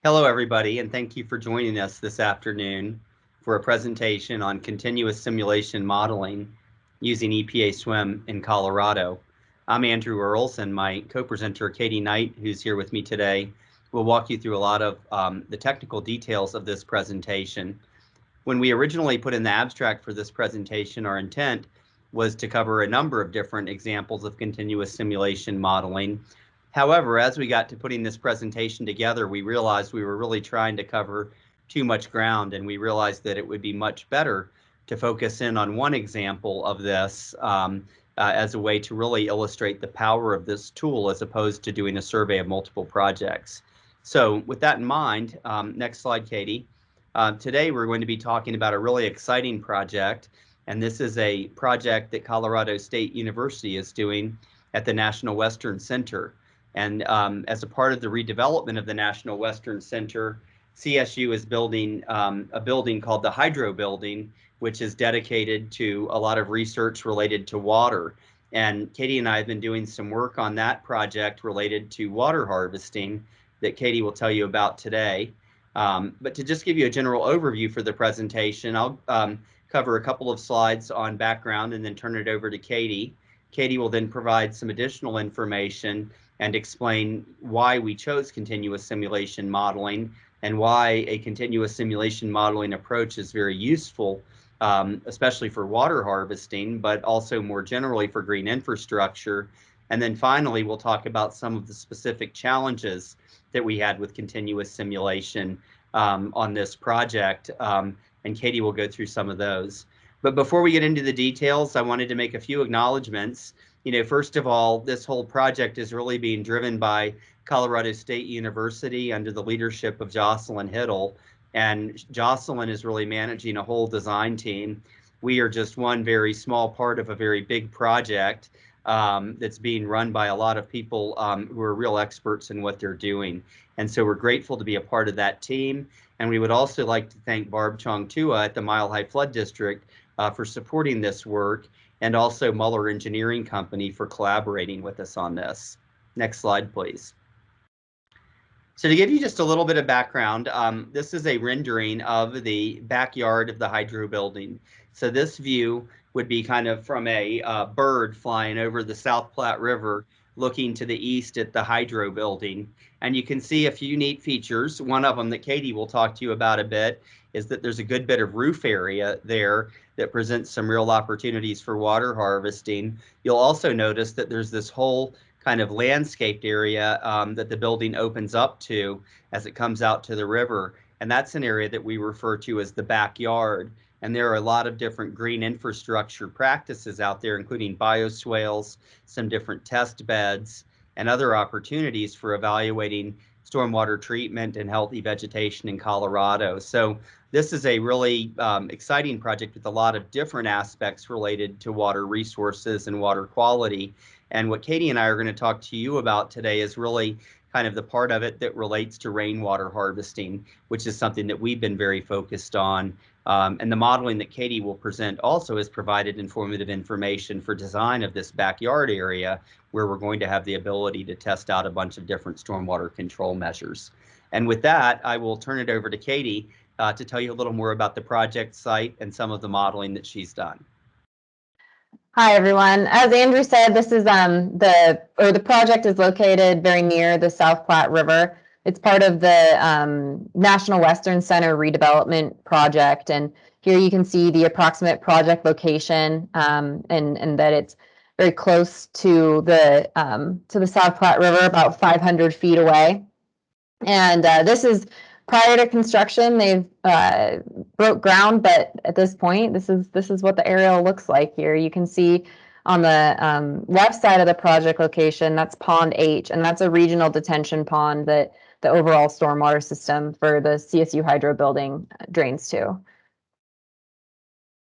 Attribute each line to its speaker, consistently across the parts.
Speaker 1: Hello, everybody, and thank you for joining us this afternoon for a presentation on continuous simulation modeling using EPA SWMM in Colorado. I'm Andrew Earls, and my co-presenter, Katie Knight, who's here with me today, will walk you through a lot of the technical details of this presentation. When we originally put in the abstract for this presentation, our intent was to cover a number of different examples of continuous simulation modeling. However, as we got to putting this presentation together, we realized we were really trying to cover too much ground, and we realized that it would be much better to focus in on one example of this as a way to really illustrate the power of this tool as opposed to doing a survey of multiple projects. So with that in mind, next slide, Katie. Today we're going to be talking about a really exciting project, and this is a project that Colorado State University is doing at the National Western Center. And as a part of the redevelopment of the National Western Center, CSU is building a building called the Hydro Building, which is dedicated to a lot of research related to water. And Katie and I have been doing some work on that project related to water harvesting that Katie will tell you about today. But to just give you a general overview for the presentation, I'll cover a couple of slides on background and then turn it over to Katie. Katie will then provide some additional information and explain why we chose continuous simulation modeling and why a continuous simulation modeling approach is very useful, especially for water harvesting, but also more generally for green infrastructure. And then finally, we'll talk about some of the specific challenges that we had with continuous simulation on this project, and Katie will go through some of those. But before we get into the details, I wanted to make a few acknowledgments. First of all, this whole project is really being driven by Colorado State University under the leadership of Jocelyn Hiddle, and Jocelyn is really managing a whole design team. We are just one very small part of a very big project that's being run by a lot of people who are real experts in what they're doing. And so we're grateful to be a part of that team. And we would also like to thank Barb Chong-Tua at the Mile High Flood District for supporting this work, and also Muller Engineering Company for collaborating with us on this. Next slide, please. So to give you just a little bit of background, this is a rendering of the backyard of the Hydro Building. So this view would be kind of from a bird flying over the South Platte River, looking to the east at the Hydro Building. And you can see a few neat features. One of them that Katie will talk to you about a bit is that there's a good bit of roof area there that presents some real opportunities for water harvesting. You'll also notice that there's this whole kind of landscaped area that the building opens up to as it comes out to the river. And that's an area that we refer to as the backyard. And there are a lot of different green infrastructure practices out there, including bioswales, some different test beds, and other opportunities for evaluating stormwater treatment and healthy vegetation in Colorado. So this is a really exciting project with a lot of different aspects related to water resources and water quality. And what Katie and I are going to talk to you about today is really kind of the part of it that relates to rainwater harvesting, which is something that we've been very focused on. And the modeling that Katie will present also has provided informative information for design of this backyard area, where we're going to have the ability to test out a bunch of different stormwater control measures. And with that, I will turn it over to Katie to tell you a little more about the project site and some of the modeling that she's done.
Speaker 2: Hi, everyone. As Andrew said, this is the project is located very near the South Platte River. It's part of the National Western Center redevelopment project, and here you can see the approximate project location, and that it's very close to the South Platte River, about 500 feet away. And this is prior to construction. They've broke ground, but at this point, this is what the aerial looks like here. You can see on the left side of the project location, that's Pond H, and that's a regional detention pond that the overall stormwater system for the CSU Hydro Building drains to.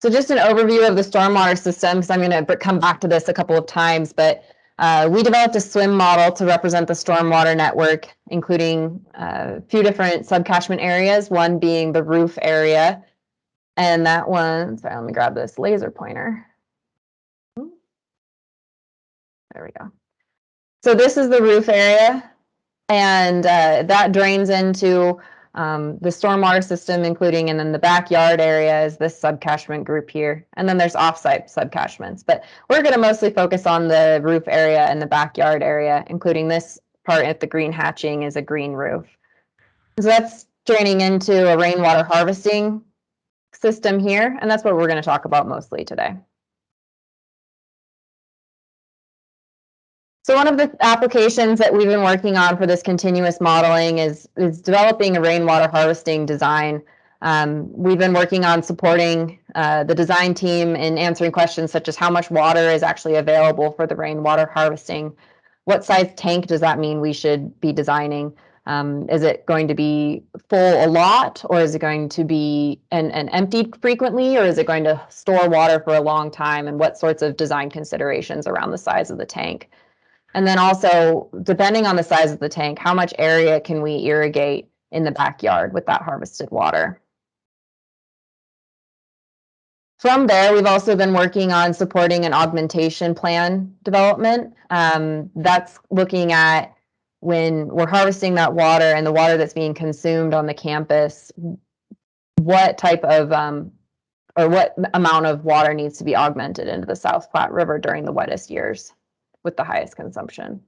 Speaker 2: So just an overview of the stormwater system, because I'm going to come back to this a couple of times, but we developed a SWMM model to represent the stormwater network, including a few different subcatchment areas, one being the roof area. And that one, sorry, let me grab this laser pointer. There we go. So this is the roof area. And that drains into the stormwater system, including, and then the backyard area is this subcatchment group here. And then there's offsite subcatchments, but we're going to mostly focus on the roof area and the backyard area, including this part at the green hatching is a green roof. So that's draining into a rainwater harvesting system here, and that's what we're going to talk about mostly today. So one of the applications that we've been working on for this continuous modeling is developing a rainwater harvesting design. We've been working on supporting the design team in answering questions such as how much water is actually available for the rainwater harvesting? What size tank does that mean we should be designing? Is it going to be full a lot, or is it going to be and emptied frequently, or is it going to store water for a long time? And what sorts of design considerations around the size of the tank? And then also, depending on the size of the tank, how much area can we irrigate in the backyard with that harvested water? From there, we've also been working on supporting an augmentation plan development. That's looking at when we're harvesting that water and the water that's being consumed on the campus, what type of or what amount of water needs to be augmented into the South Platte River during the wettest years with the highest consumption.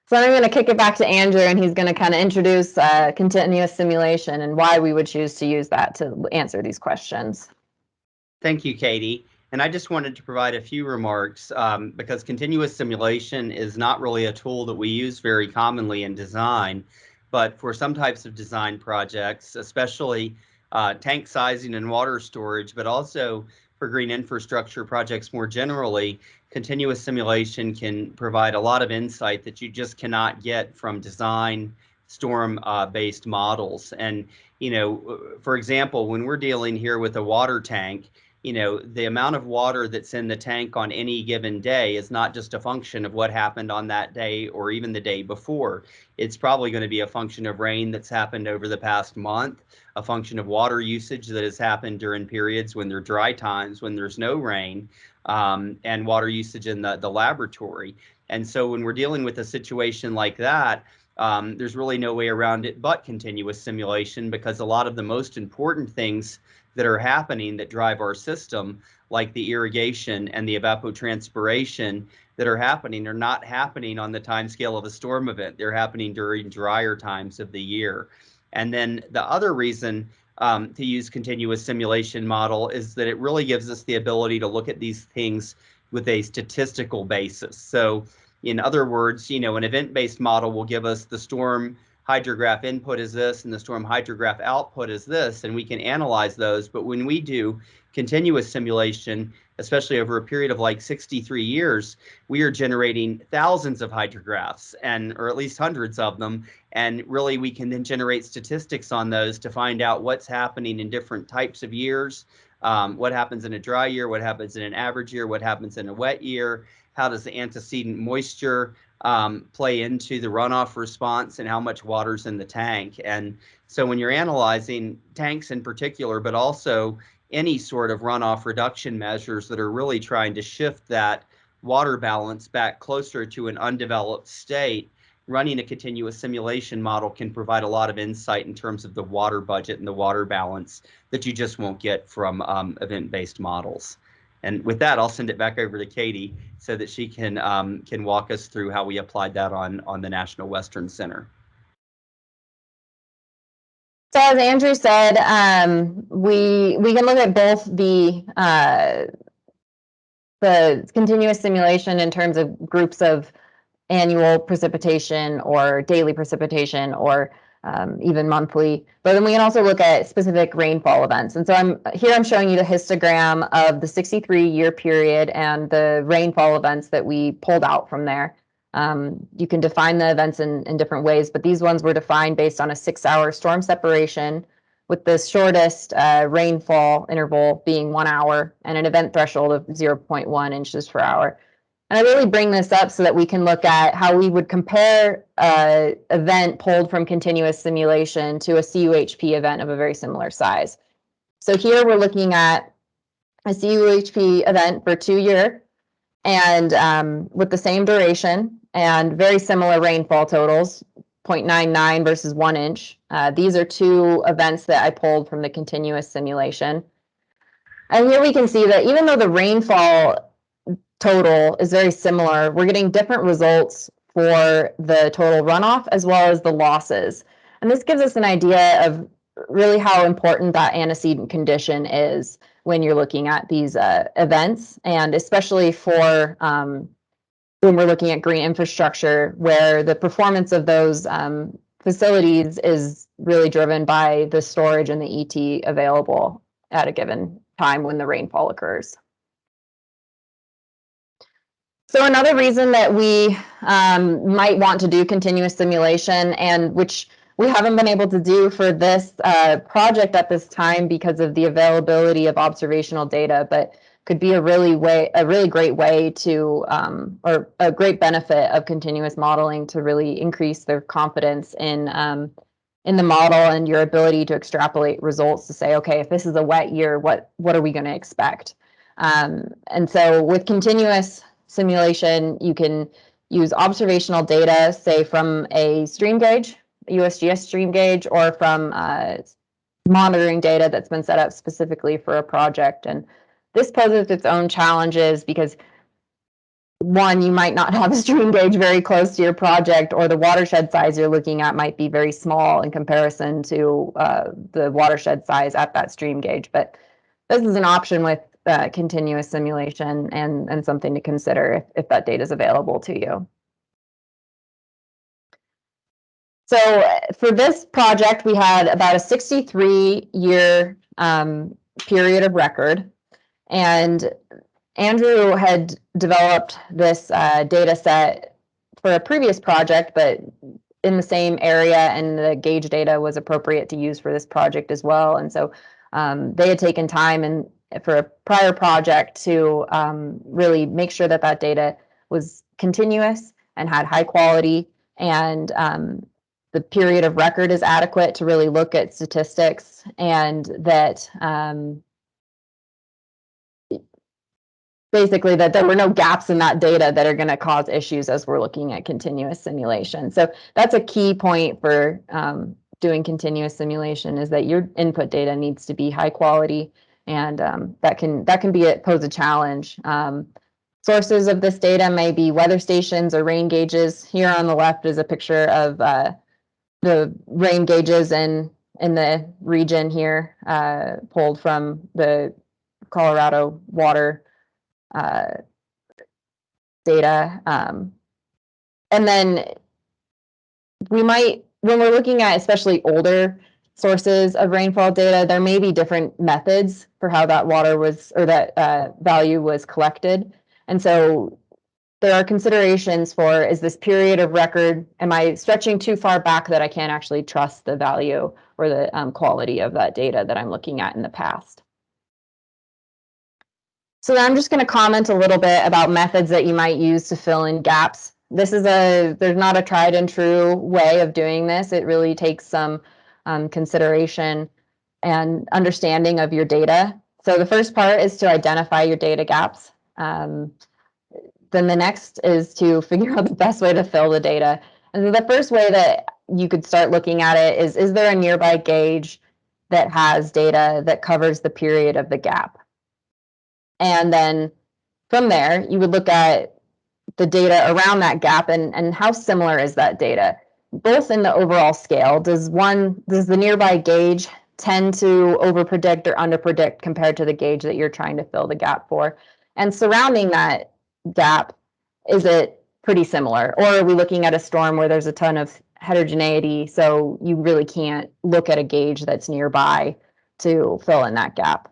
Speaker 2: So I'm going to kick it back to Andrew, and he's going to kind of introduce continuous simulation and why we would choose to use that to answer these questions.
Speaker 1: Thank you, Katie. And I just wanted to provide a few remarks because continuous simulation is not really a tool that we use very commonly in design, but for some types of design projects, especially tank sizing and water storage, but also for green infrastructure projects more generally, continuous simulation can provide a lot of insight that you just cannot get from design storm-based models. And, you know, for example, when we're dealing here with a water tank, you know, the amount of water that's in the tank on any given day is not just a function of what happened on that day or even the day before. It's probably going to be a function of rain that's happened over the past month, a function of water usage that has happened during periods when there are dry times, when there's no rain, and water usage in the laboratory. And so when we're dealing with a situation like that, there's really no way around it but continuous simulation, because a lot of the most important things that are happening that drive our system, like the irrigation and the evapotranspiration that are not happening on the time scale of a storm event. They're happening during drier times of the year. And then the other reason to use continuous simulation model is that it really gives us the ability to look at these things with a statistical basis. So in other words, you know, an event-based model will give us the storm hydrograph input is this and the storm hydrograph output is this, and we can analyze those. But when we do continuous simulation, especially over a period of like 63 years, we are generating thousands of hydrographs, or at least hundreds of them. And really, we can then generate statistics on those to find out what's happening in different types of years, what happens in a dry year, what happens in an average year, what happens in a wet year, how does the antecedent moisture play into the runoff response, and how much water's in the tank. And so when you're analyzing tanks in particular, but also any sort of runoff reduction measures that are really trying to shift that water balance back closer to an undeveloped state, running a continuous simulation model can provide a lot of insight in terms of the water budget and the water balance that you just won't get from event-based models. And with that, I'll send it back over to Katie so that she can walk us through how we applied that on the National Western Center.
Speaker 2: So as Andrew said, we can look at both the continuous simulation in terms of groups of annual precipitation or daily precipitation or even monthly, but then we can also look at specific rainfall events. And so I'm showing you the histogram of the 63-year period and the rainfall events that we pulled out from there. You can define the events in different ways, but these ones were defined based on a 6-hour storm separation, with the shortest rainfall interval being 1 hour and an event threshold of 0.1 inches per hour. And I really bring this up so that we can look at how we would compare an event pulled from continuous simulation to a CUHP event of a very similar size. So here we're looking at a CUHP event for 2 years and with the same duration. and very similar rainfall totals, 0.99 versus 1 inch. These are two events that I pulled from the continuous simulation. And here we can see that even though the rainfall total is very similar, we're getting different results for the total runoff as well as the losses. And this gives us an idea of really how important that antecedent condition is when you're looking at these events, and especially for when we're looking at green infrastructure, where the performance of those facilities is really driven by the storage and the ET available at a given time when the rainfall occurs. So another reason that we might want to do continuous simulation, and which we haven't been able to do for this project at this time because of the availability of observational data, but could be a really great way to, or a great benefit of continuous modeling to really increase their confidence in the model and your ability to extrapolate results to say, okay, if this is a wet year, what are we going to expect? And so with continuous simulation, you can use observational data, say from a stream gauge, a USGS stream gauge, or from monitoring data that's been set up specifically for a project. And this poses its own challenges because, one, you might not have a stream gauge very close to your project, or the watershed size you're looking at might be very small in comparison to the watershed size at that stream gauge. But this is an option with continuous simulation, and something to consider if that data is available to you. So for this project, we had about a 63-year period of record, and Andrew had developed this data set for a previous project, but in the same area, and the gauge data was appropriate to use for this project as well. And so they had taken time for a prior project to really make sure that that data was continuous and had high quality, and the period of record is adequate to really look at statistics, and that basically that there were no gaps in that data that are going to cause issues as we're looking at continuous simulation. So that's a key point for doing continuous simulation, is that your input data needs to be high quality, and that can pose a challenge. Sources of this data may be weather stations or rain gauges. Here on the left is a picture of the rain gauges in the region here, pulled from the Colorado water data. And then we might, when we're looking at especially older sources of rainfall data, there may be different methods for how that water was, or that value was collected. And so there are considerations for, is this period of record, am I stretching too far back that I can't actually trust the value or the quality of that data that I'm looking at in the past? So I'm just going to comment a little bit about methods that you might use to fill in gaps. There's not a tried and true way of doing this. It really takes some consideration and understanding of your data. So the first part is to identify your data gaps. Then the next is to figure out the best way to fill the data. And the first way that you could start looking at it is there a nearby gauge that has data that covers the period of the gap? And then from there, you would look at the data around that gap, and how similar is that data, both in the overall scale. Does the nearby gauge tend to overpredict or underpredict compared to the gauge that you're trying to fill the gap for? And surrounding that gap, is it pretty similar? Or are we looking at a storm where there's a ton of heterogeneity, so you really can't look at a gauge that's nearby to fill in that gap?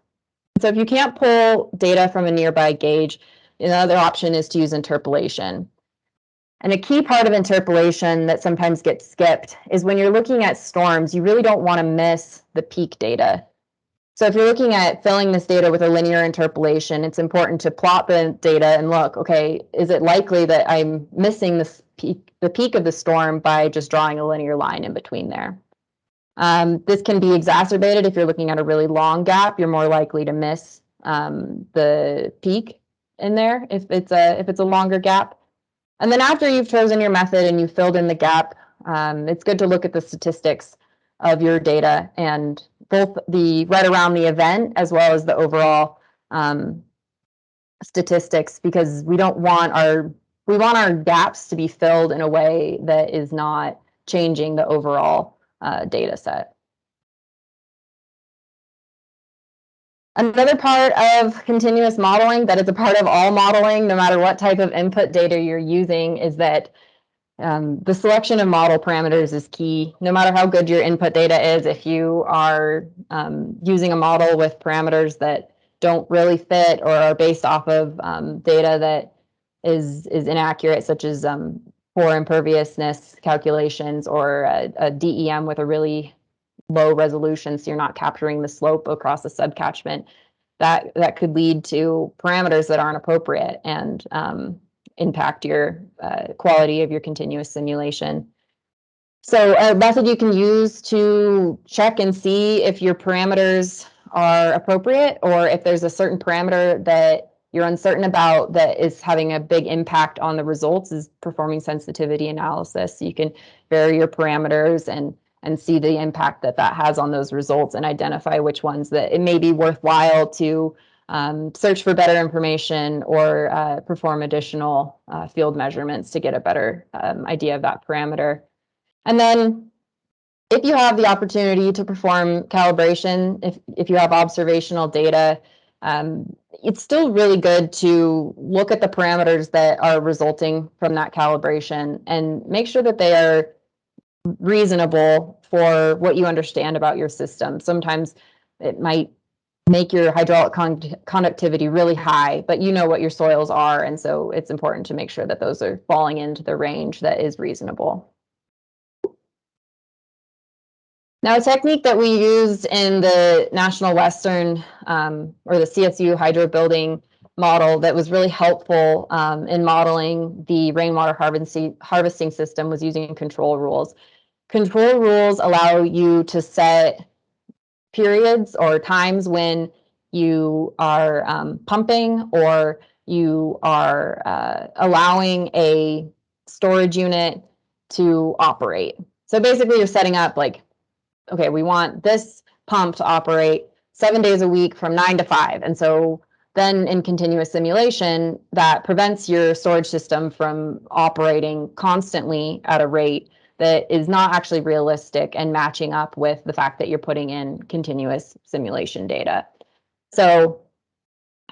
Speaker 2: So if you can't pull data from a nearby gauge, another option is to use interpolation. And a key part of interpolation that sometimes gets skipped is when you're looking at storms, you really don't want to miss the peak data. So if you're looking at filling this data with a linear interpolation, it's important to plot the data and look, okay, is it likely that I'm missing the peak of the storm by just drawing a linear line in between there? This can be exacerbated if you're looking at a really long gap. You're more likely to miss the peak in there if it's a longer gap. And then after you've chosen your method and you've filled in the gap, it's good to look at the statistics of your data, and both the right around the event as well as the overall statistics, because we want our gaps to be filled in a way that is not changing the overall data set. Another part of continuous modeling that is a part of all modeling, no matter what type of input data you're using, is that the selection of model parameters is key. No matter how good your input data is, if you are using a model with parameters that don't really fit or are based off of data that is inaccurate, such as poor imperviousness calculations or a DEM with a really low resolution, so you're not capturing the slope across a subcatchment, that could lead to parameters that aren't appropriate and impact your quality of your continuous simulation. So a method you can use to check and see if your parameters are appropriate, or if there's a certain parameter that you're uncertain about that is having a big impact on the results, is performing sensitivity analysis. So you can vary your parameters and see the impact that has on those results, and identify which ones that it may be worthwhile to search for better information or perform additional field measurements to get a better idea of that parameter. And then if you have the opportunity to perform calibration, if you have observational data, it's still really good to look at the parameters that are resulting from that calibration and make sure that they are reasonable for what you understand about your system. Sometimes it might make your hydraulic conductivity really high, but you know what your soils are, and so it's important to make sure that those are falling into the range that is reasonable. Now, a technique that we used in the National Western or the CSU hydro building model that was really helpful in modeling the rainwater harvesting system was using control rules. Control rules allow you to set periods or times when you are pumping, or you are allowing a storage unit to operate. So basically you're setting up like, okay, we want this pump to operate 7 days a week from 9 to 5. And so then in continuous simulation, that prevents your storage system from operating constantly at a rate that is not actually realistic and matching up with the fact that you're putting in continuous simulation data. So,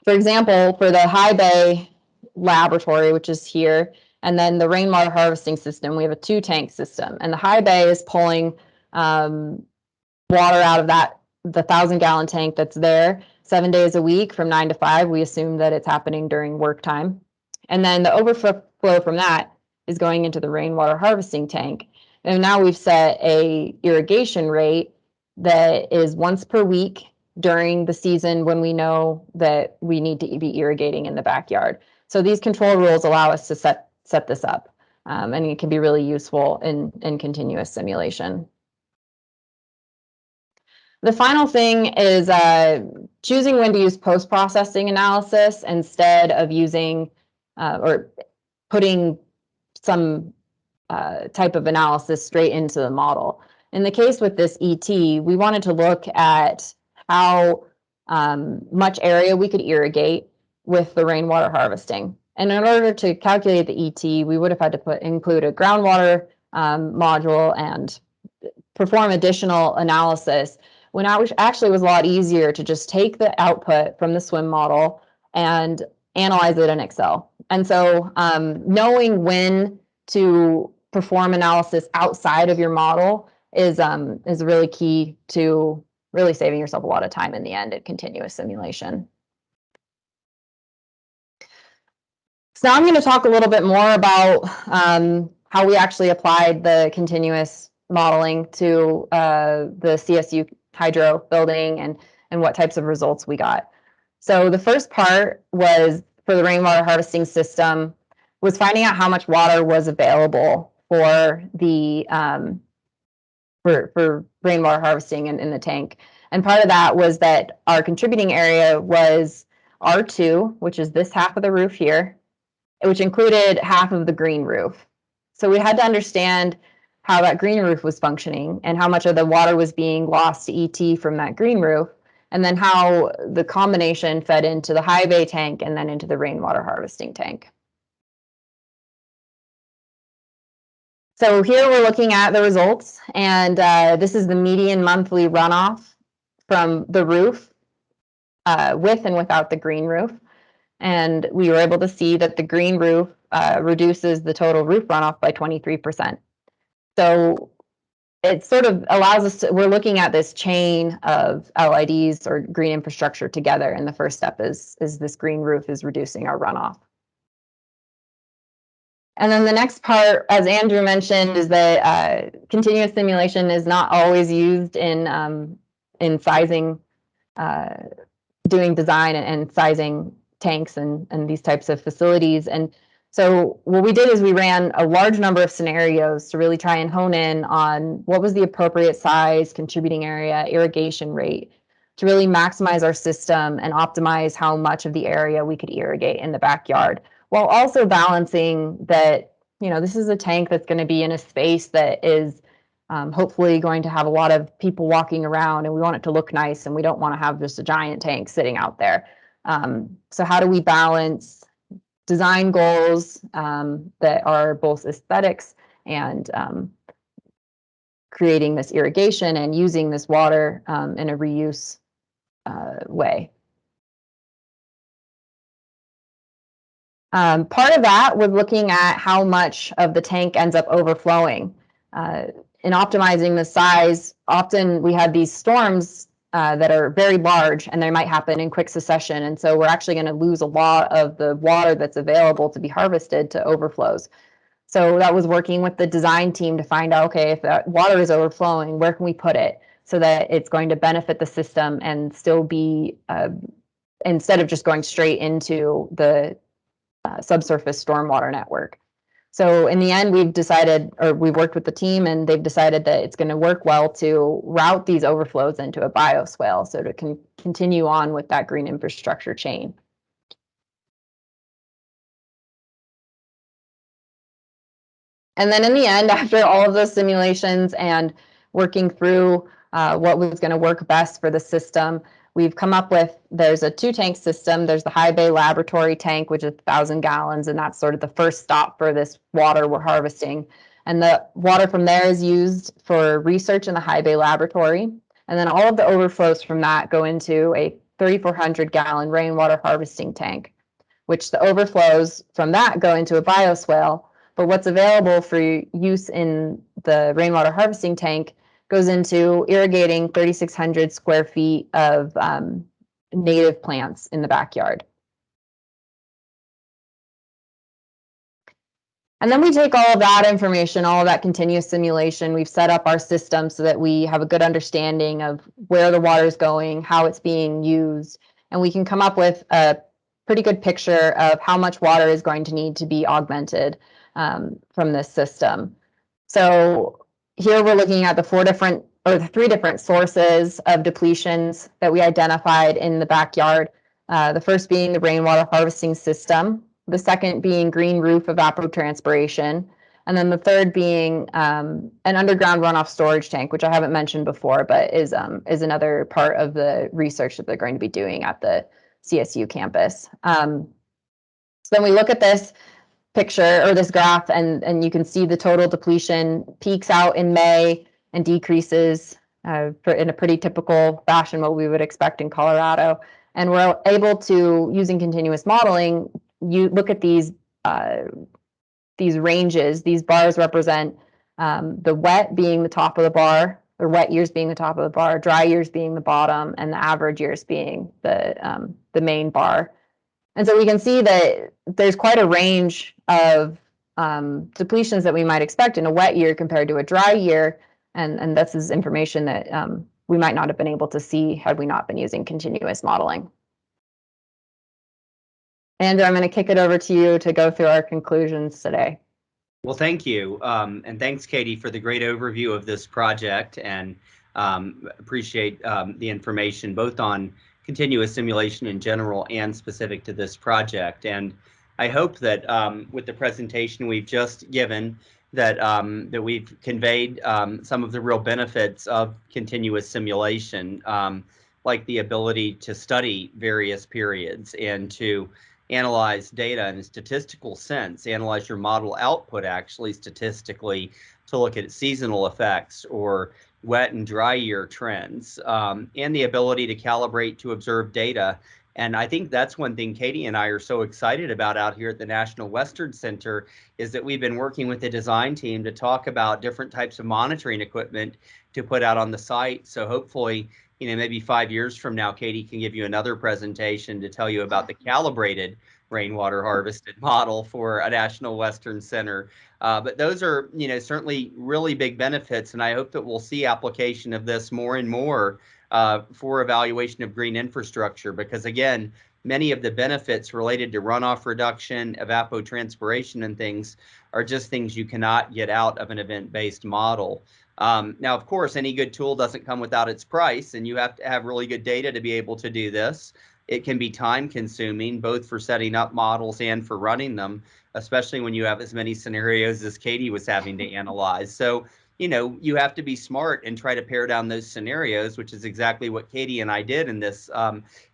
Speaker 2: for example, for the high bay laboratory, which is here, and then the rainwater harvesting system, we have a 2-tank system, and the high bay is pulling water out of the 1,000-gallon tank that's there 7 days a week from 9 to 5. We assume that it's happening during work time. And then the overflow from that is going into the rainwater harvesting tank. And now we've set a irrigation rate that is once per week during the season when we know that we need to be irrigating in the backyard. So these control rules allow us to set this up, and it can be really useful in continuous simulation. The final thing is choosing when to use post-processing analysis instead of using or putting some type of analysis straight into the model. In the case with this ET, we wanted to look at how much area we could irrigate with the rainwater harvesting. And in order to calculate the ET, we would have had to include a groundwater module and perform additional analysis, when actually was a lot easier to just take the output from the SWMM model and analyze it in Excel. And so knowing when to perform analysis outside of your model is really key to really saving yourself a lot of time in the end at continuous simulation. So now I'm going to talk a little bit more about how we actually applied the continuous modeling to the CSU hydro building and what types of results we got. So the first part was for the rainwater harvesting system was finding out how much water was available for the for rainwater harvesting in the tank. And part of that was that our contributing area was R2, which is this half of the roof here, which included half of the green roof. So we had to understand how that green roof was functioning and how much of the water was being lost to ET from that green roof, and then how the combination fed into the high bay tank and then into the rainwater harvesting tank. So here we're looking at the results, and this is the median monthly runoff from the roof with and without the green roof. And we were able to see that the green roof reduces the total roof runoff by 23%. So it sort of allows us to, we're looking at this chain of LIDs or green infrastructure together, and the first step is this green roof is reducing our runoff. And then the next part, as Andrew mentioned, is that continuous simulation is not always used in sizing, doing design and sizing tanks and these types of facilities. And so what we did is we ran a large number of scenarios to really try and hone in on what was the appropriate size, contributing area, irrigation rate, to really maximize our system and optimize how much of the area we could irrigate in the backyard, while also balancing that, you know, this is a tank that's going to be in a space that is hopefully going to have a lot of people walking around, and we want it to look nice, and we don't want to have just a giant tank sitting out there. So how do we balance design goals that are both aesthetics and creating this irrigation and using this water in a reuse way? Part of that was looking at how much of the tank ends up overflowing. In optimizing the size, often we have these storms that are very large, and they might happen in quick succession. And so we're actually going to lose a lot of the water that's available to be harvested to overflows. So that was working with the design team to find out, okay, if that water is overflowing, where can we put it so that it's going to benefit the system and still be, instead of just going straight into the subsurface stormwater network. So in the end, we've decided, or we've worked with the team, and they've decided that it's going to work well to route these overflows into a bioswale, so to continue on with that green infrastructure chain. And then in the end, after all of those simulations and working through what was going to work best for the system, we've come up with, there's a 2-tank system. There's the high bay laboratory tank, which is 1,000 gallons, and that's sort of the first stop for this water we're harvesting. And the water from there is used for research in the high bay laboratory. And then all of the overflows from that go into a 3,400 gallon rainwater harvesting tank, which the overflows from that go into a bioswale. But what's available for use in the rainwater harvesting tank goes into irrigating 3,600 square feet of native plants in the backyard. And then we take all of that information, all of that continuous simulation, we've set up our system so that we have a good understanding of where the water is going, how it's being used, and we can come up with a pretty good picture of how much water is going to need to be augmented from this system. So here we're looking at the 3 different sources of depletions that we identified in the backyard. The first being the rainwater harvesting system, the second being green roof evapotranspiration, and then the third being an underground runoff storage tank, which I haven't mentioned before, but is another part of the research that they're going to be doing at the CSU campus. So then we look at this picture or this graph, and you can see the total depletion peaks out in May and decreases in a pretty typical fashion, what we would expect in Colorado. And we're able to, using continuous modeling, you look at these ranges. These bars represent the wet being the top of the bar, or wet years being the top of the bar, dry years being the bottom, and the average years being the main bar. And so we can see that there's quite a range of depletions that we might expect in a wet year compared to a dry year. And this is information that we might not have been able to see had we not been using continuous modeling. Andrew, I'm going to kick it over to you to go through our conclusions today.
Speaker 1: Well, thank you. And thanks, Katie, for the great overview of this project, and appreciate the information both on continuous simulation in general and specific to this project. And I hope that with the presentation we've just given, that that we've conveyed some of the real benefits of continuous simulation, like the ability to study various periods and to analyze data in a statistical sense, analyze your model output actually statistically to look at seasonal effects or wet and dry year trends, and the ability to calibrate to observe data. And I think that's one thing Katie and I are so excited about out here at the National Western Center is that we've been working with the design team to talk about different types of monitoring equipment to put out on the site. So hopefully, maybe 5 years from now, Katie can give you another presentation to tell you about the calibrated rainwater harvested model for a National Western Center. But those are, certainly really big benefits. And I hope that we'll see application of this more and more for evaluation of green infrastructure, because again, many of the benefits related to runoff reduction, evapotranspiration, and things are just things you cannot get out of an event-based model. Now, of course, any good tool doesn't come without its price, and you have to have really good data to be able to do this. It can be time consuming, both for setting up models and for running them, especially when you have as many scenarios as Katie was having to analyze. So you have to be smart and try to pare down those scenarios, which is exactly what Katie and I did in this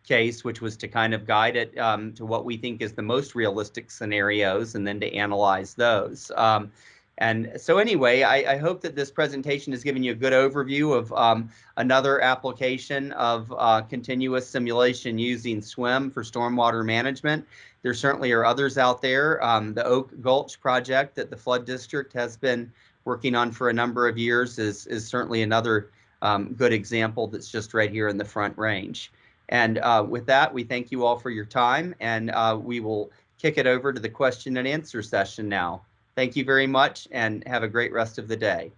Speaker 1: case, which was to kind of guide it to what we think is the most realistic scenarios and then to analyze those. And so anyway, I hope that this presentation has given you a good overview of another application of continuous simulation using SWMM for stormwater management. There certainly are others out there. The Oak Gulch project that the Flood District has been working on for a number of years is certainly another good example that's just right here in the Front Range. And with that, we thank you all for your time, and we will kick it over to the question and answer session now. Thank you very much, and have a great rest of the day.